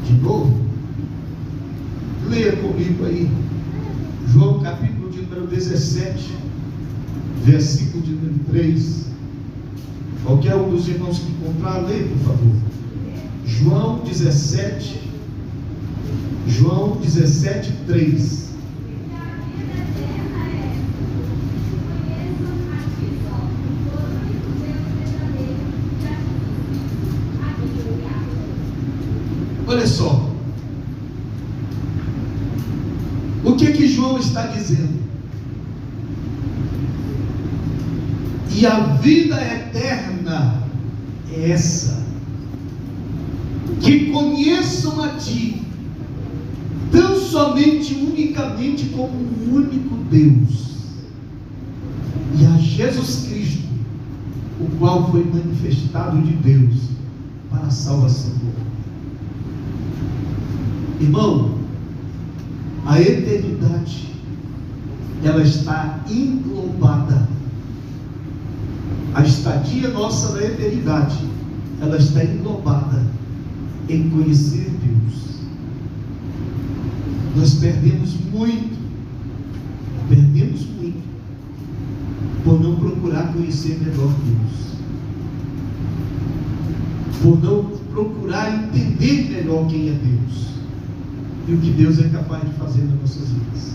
de novo. Leia comigo aí, João capítulo de número 17, versículo de número 3. Qualquer um dos irmãos que encontrar, leia, por favor. João 17, 3. Olha só, o que João está dizendo? E a vida eterna é essa, que conheçam a Ti, tão somente, unicamente, como um único Deus, e a Jesus Cristo, o qual foi manifestado de Deus para a salvação do homem. Irmão, a eternidade, ela está englobada. A estadia nossa na eternidade, ela está englobada em conhecer Deus. Nós perdemos muito por não procurar conhecer melhor Deus, por não procurar entender melhor quem é Deus e o que Deus é capaz de fazer nas nossas vidas.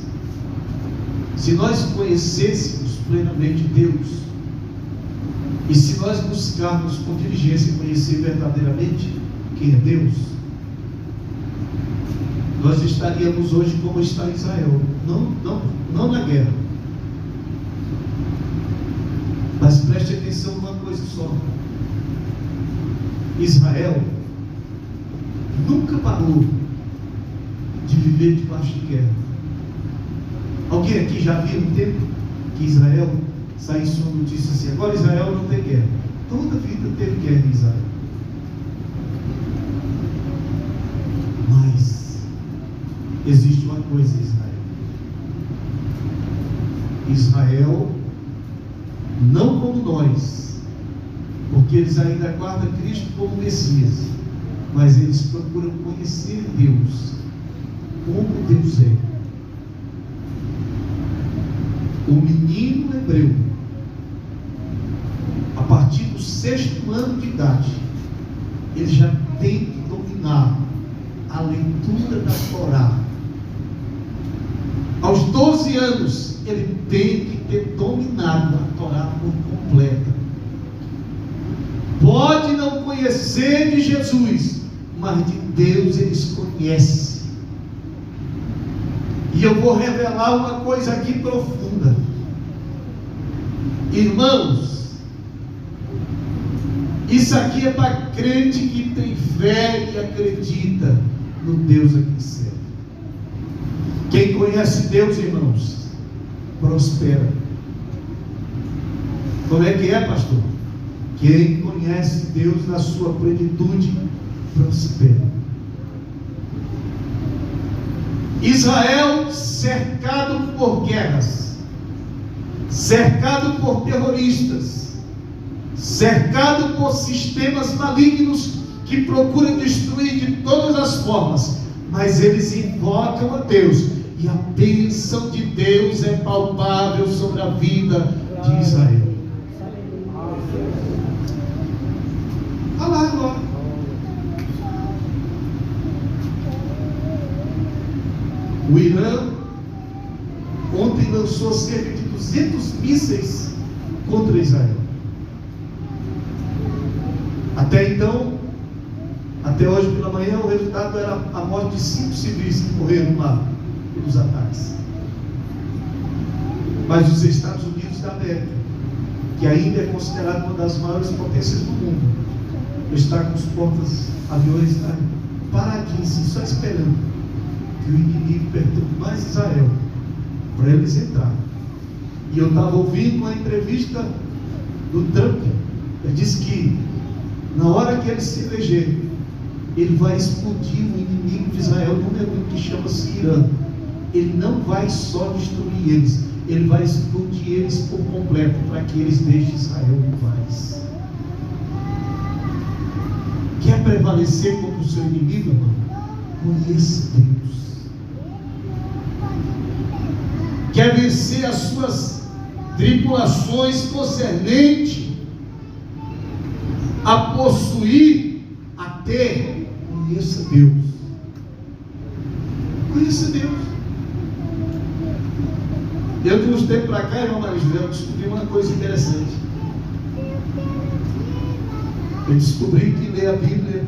Se nós conhecêssemos plenamente Deus, e se nós buscarmos com diligência conhecer verdadeiramente quem é Deus, nós estaríamos hoje como está Israel, não na guerra. Mas preste atenção numa coisa só: Israel nunca parou de viver debaixo de guerra. Alguém aqui já viu um tempo que Israel saísse uma notícia assim: agora Israel não tem guerra? Toda a vida teve guerra em Israel. Mas existe uma coisa em Israel, não como nós, porque eles ainda aguardam Cristo como Messias, mas eles procuram conhecer Deus, como Deus é. O menino hebreu, a partir do 6º ano de idade, ele já tem que dominar a leitura da Torá. Aos 12 anos, ele tem que ter dominado a Torá por completa. Pode não conhecer de Jesus, mas de Deus eles conhecem. E eu vou revelar uma coisa aqui profunda. Irmãos, isso aqui é para crente que tem fé e acredita no Deus a quem serve. Quem conhece Deus, irmãos, prospera. Como é que é, pastor? Quem conhece Deus na sua plenitude, prospera. Israel cercado por guerras, cercado por terroristas, cercado por sistemas malignos que procuram destruir de todas as formas, mas eles invocam a Deus, e a bênção de Deus é palpável sobre a vida de Israel. Olha lá agora. O Irã ontem lançou cerca de 200 mísseis contra Israel. Até então, até hoje pela manhã, o resultado era a morte de 5 civis que morreram lá pelos ataques. Mas os Estados Unidos da América, que ainda é considerado uma das maiores potências do mundo, está com os porta-aviões paradinhos, só esperando que o inimigo perturbe mais Israel para eles entrarem. E eu estava ouvindo uma entrevista do Trump. Ele disse que na hora que ele se eleger, ele vai explodir o inimigo de Israel número 1, que chama-se Irã. Ele não vai só destruir eles, ele vai explodir eles por completo, para que eles deixem Israel em paz. Quer prevalecer contra o seu inimigo, irmão? Conheça Deus. Quer vencer as suas tribulações concernente a possuir, a ter? Conheça Deus. Conheça Deus. Eu, de uns tempos para cá, irmão Marisol, eu descobri uma coisa interessante. Eu descobri que ler a Bíblia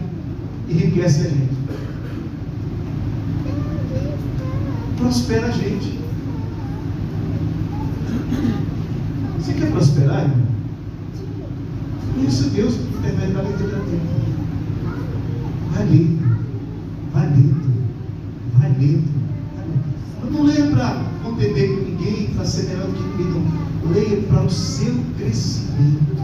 enriquece a gente, prospera a gente. Você quer prosperar, irmão? Conheça Deus por intermédio da leitura da Bíblia. Vai lendo, vai lendo, vai lendo. Eu não leio para contender com ninguém, para ser melhor do que ninguém, não. leia para o seu crescimento,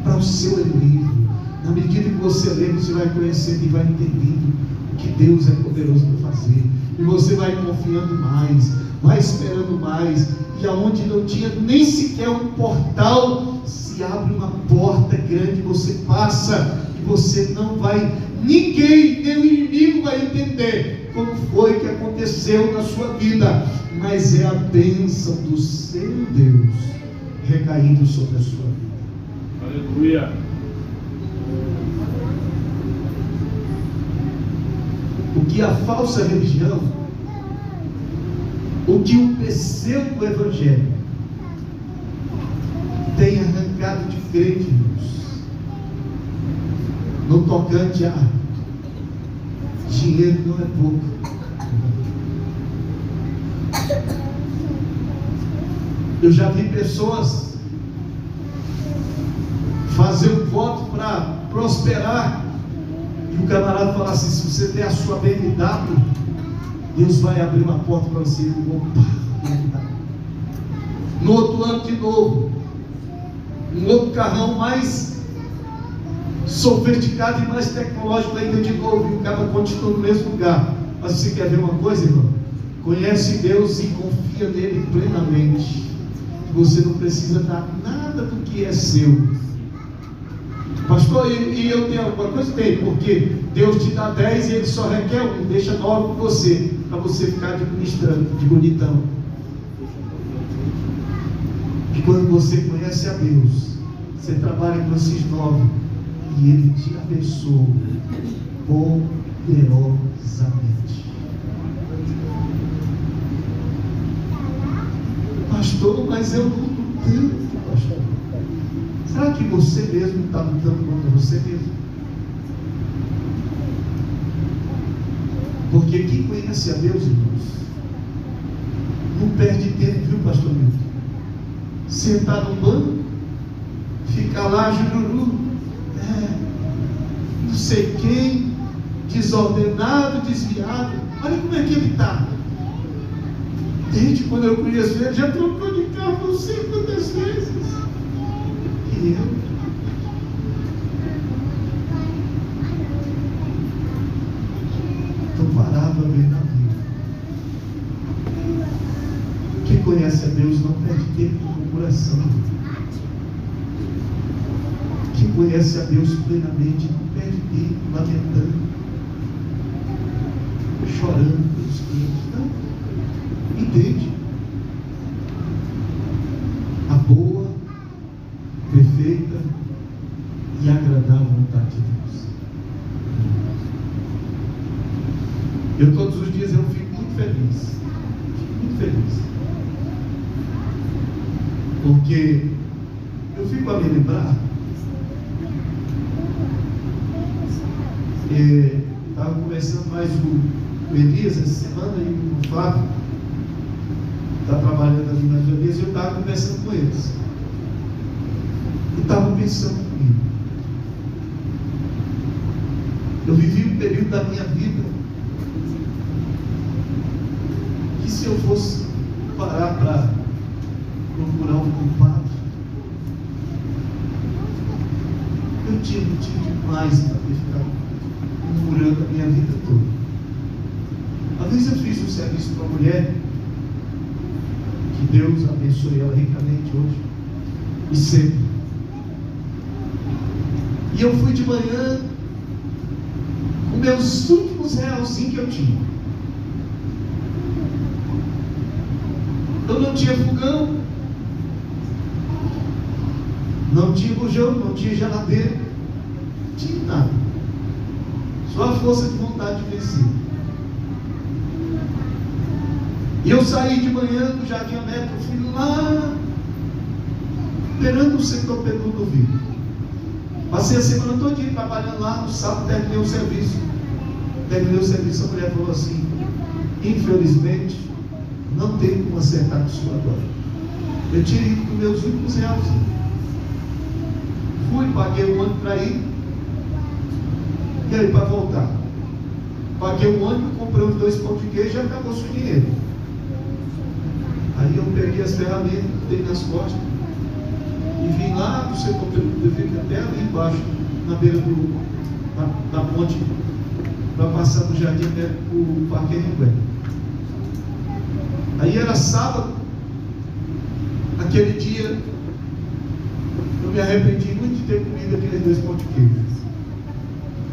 para o seu elevo. Na medida que você lê, você vai conhecendo e vai entendendo o que Deus é poderoso para fazer. E você vai confiando mais, vai esperando mais. E aonde não tinha nem sequer um portal, se abre uma porta grande, você passa e você não vai, ninguém, nem o inimigo vai entender como foi que aconteceu na sua vida, mas é a bênção do seu Deus recaindo sobre a sua vida. Aleluia. O que a falsa religião, o que o pseudo-evangelho tem arrancado de crente, no tocante a dinheiro não é pouco. Eu já vi pessoas fazer um voto para prosperar, e o camarada fala assim: se você der a sua BMW, Deus vai abrir uma porta para você. Opa, no outro ano de novo, um outro carrão mais sofisticado e mais tecnológico ainda de novo, e o cara continua no mesmo lugar. Mas você quer ver uma coisa, irmão? Conhece Deus e confia nele plenamente. Você não precisa dar nada do que é seu. Pastor, e eu tenho alguma coisa? Tem, porque Deus te dá 10 e Ele só requer 1, deixa 9 com você, para você ficar administrando, de bonitão. E quando você conhece a Deus, você trabalha com esses 9 e Ele te abençoa poderosamente. Pastor, mas eu luto tanto, pastor. Será que você mesmo está lutando contra você mesmo? Porque quem conhece a Deus, irmãos, não perde tempo, viu, pastor Milton? Sentar no banco, ficar lá, jururu, não sei quem, desordenado, desviado. Olha como é que ele está. Desde quando eu conheço ele, já trocou de carro não sei quantas vezes. E eu? Estou parado a ver na vida. Quem conhece a Deus não perde tempo com coração. Quem conhece a Deus plenamente não perde tempo lamentando, chorando pelos filhos. Não. Entende? A boa, perfeita e agradável vontade de Deus. Eu todos os dias eu fico muito feliz. Muito feliz. Porque eu fico a me lembrar. Estava conversando mais o Elias essa semana e o Fábio está trabalhando ali nas Elias, e eu estava conversando com eles. E estavam pensando comigo. Eu vivi um período da minha vida que, se eu fosse parar para procurar um culpado, eu tinha motivo demais para ter ficado murmurando a minha vida toda. Às vezes eu fiz um serviço para a mulher, que Deus abençoe ela ricamente hoje e sempre. E eu fui de manhã com meus últimos realzinhos que eu tinha. Eu não tinha fogão, não tinha bujão, não tinha geladeira, não tinha nada. Só a força de vontade de vencer. E eu saí de manhã do Jardim América, fui lá, esperando o setor Pedro do Vivo. Passei a semana todinha trabalhando lá, no sábado terminei o serviço. Terminei o serviço, a mulher falou assim: infelizmente, não tem como acertar com isso agora. Eu tirei ido com meus últimos reais. Fui, paguei um ônibus para ir, e aí para voltar. Paguei um ônibus, comprei uns 2 pão de queijo e acabou-se o dinheiro. Aí Aí eu peguei as ferramentas, dei nas costas e vim lá do setor público até ali embaixo, na beira da ponte, para passar do jardim até o Parque Anhanguera. Aí era sábado, aquele dia eu me arrependi muito de ter comido aqueles 2 pão de queijo,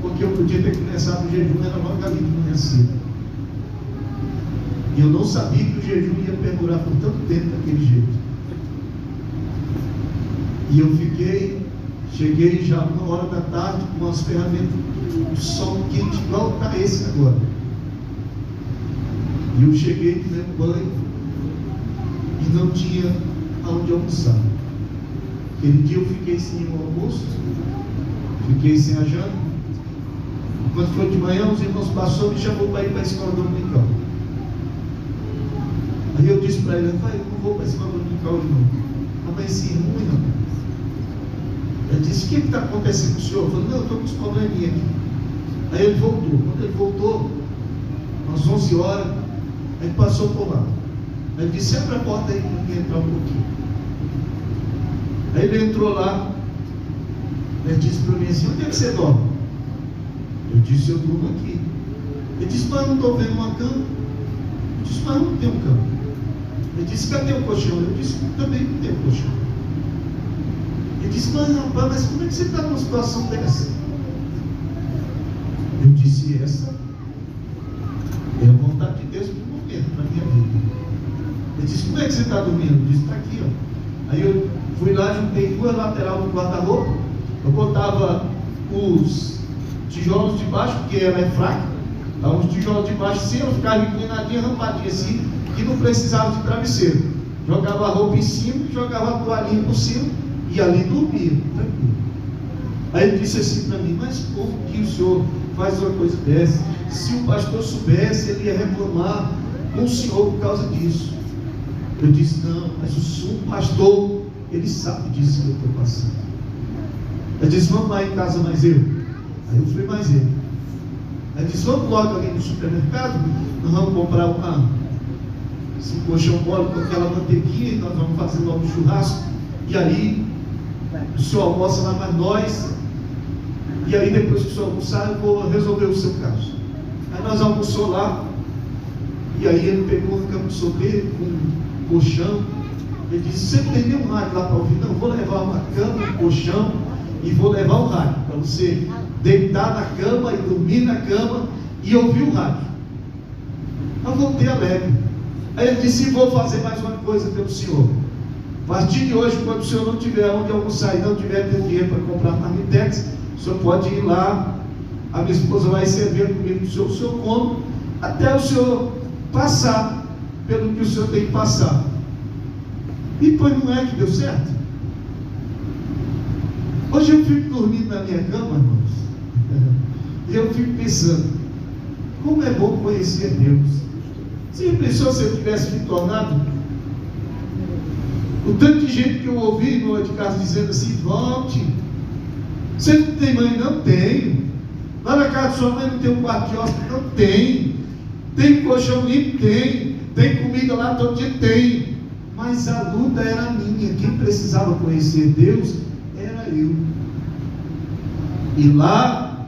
porque eu podia ter começado o jejum, era logo ali de manhã cedo. E eu não sabia que o jejum ia perdurar por tanto tempo daquele jeito. E eu cheguei já 1h da tarde com as ferramentas, o sol quente igual está esse agora. E eu cheguei no meu banho e não tinha aonde almoçar. Aquele dia eu fiquei sem o almoço, fiquei sem a janta. Quando foi de manhã, os irmãos passaram e me chamou para ir para a escola dominical. Aí eu disse para ele, pai, eu não vou para a escola dominical hoje não. Amanheci ruim, rapaz. Ele disse, o que está acontecendo com o senhor? Eu falei, não, eu estou com uns probleminhas aqui. Aí ele voltou. Quando ele voltou, às 11 horas, ele passou por lá. Aí ele disse, abre a porta aí para eu entrar um pouquinho. Aí ele entrou lá. Ele disse para mim assim, onde é que você dorme? Eu disse, eu durmo aqui. Ele disse, mas eu não estou vendo uma cama. Eu disse, mas não tem um cama. Ele disse, cadê o colchão? Eu disse, também não tem um colchão. Ele disse, mas rapaz, mas como é que você está numa situação dessa? Eu disse, essa é a vontade de Deus para o momento, para a minha vida. Ele disse, como é que você está dormindo? Eu disse, está aqui, ó. Aí eu fui lá, juntei 2 laterais do guarda-roupa, eu botava os tijolos de baixo, porque ela é fraca, tá? Os tijolos de baixo assim, eu ficava inclinadinha, rampadinha assim, que não precisava de travesseiro. Jogava a roupa em cima, jogava a toalhinha por cima, e ali dormia, tranquilo. Aí ele disse assim para mim, mas como que o senhor faz uma coisa dessa? Se o pastor soubesse, ele ia reclamar com o senhor por causa disso. Eu disse, não, mas o pastor, ele sabe disso que eu estou passando. Ele disse, vamos lá em casa mais eu. Aí eu fui mais ele. Aí disse, vamos logo ali no supermercado, nós vamos comprar esse colchão mole com aquela manteiguinha, e nós vamos fazer logo um churrasco. E aí, o senhor almoça lá mais nós, e aí depois que o senhor almoçar, eu vou resolver o seu caso. Aí nós almoçou lá, e aí ele pegou uma cama de solteiro, com um colchão. Ele disse, você não tem nenhum rádio lá para ouvir? Não, eu vou levar uma cama, um colchão, e vou levar o rádio, para você deitar na cama e dormir na cama e ouvir o rádio. Eu voltei alegre. Aí ele disse, vou fazer mais uma coisa pelo senhor. A partir de hoje, quando o senhor não tiver onde almoçar e não tiver dinheiro para comprar marmitex, o senhor pode ir lá, a minha esposa vai servir a comida do senhor, o senhor come, até o senhor passar pelo que o senhor tem que passar. E pois não é que deu certo? Hoje eu fico dormindo na minha cama, irmãos, e eu fico pensando, como é bom conhecer Deus. Você pensou se eu tivesse me tornado? O tanto de gente que eu ouvi no de casa dizendo assim, volte. Você não tem mãe? Não tenho. Lá na casa de sua mãe não tem um quarto de hóspede? Não tem. Tem um colchão limpo? Tem. Tem comida lá todo dia? Tem. Mas a luta era minha. Quem precisava conhecer Deus era eu. E lá,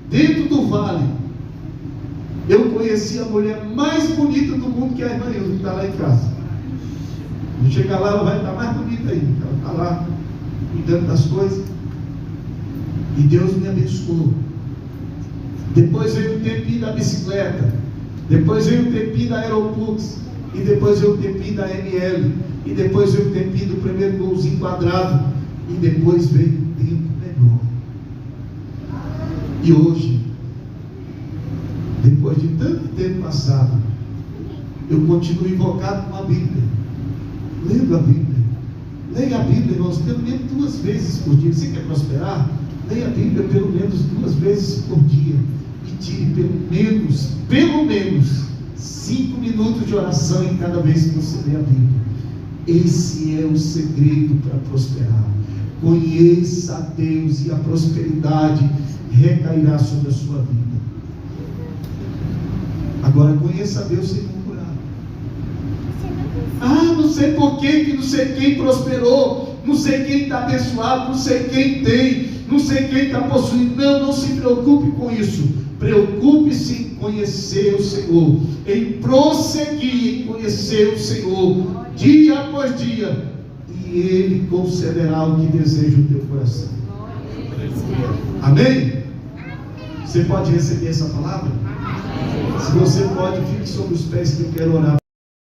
dentro do vale, eu conheci a mulher mais bonita do mundo, que é a irmã Ilza, que está lá em casa. Quando chegar lá, ela vai estar mais bonita ainda. Ela está lá, cuidando das coisas. E Deus me abençoou. Depois veio o tempinho da bicicleta. Depois veio o tempinho da Aeropux. E depois veio o tempinho da ML. E depois veio o tempinho do primeiro golzinho quadrado. E depois veio o tempo menor. E hoje, depois de tanto tempo passado, eu continuo invocado com a Bíblia, lendo a Bíblia. Leia a Bíblia, irmãos, pelo menos 2 vezes por dia. Você quer prosperar? Leia a Bíblia pelo menos 2 vezes por dia. E tire pelo menos 5 minutos de oração em cada vez que você lê a Bíblia. Esse é o segredo para prosperar. Conheça a Deus e a prosperidade recairá sobre a sua vida. Agora, conheça a Deus sem murmurar. Ah, não sei por que não sei quem prosperou, não sei quem está abençoado, não sei quem tem, não sei quem está possuindo. Não se preocupe com isso. Preocupe-se em conhecer o Senhor, em prosseguir em conhecer o Senhor, dia após dia, e Ele concederá o que deseja o teu coração. Amém? Você pode receber essa palavra? Se você pode, fique sobre os pés que eu quero orar.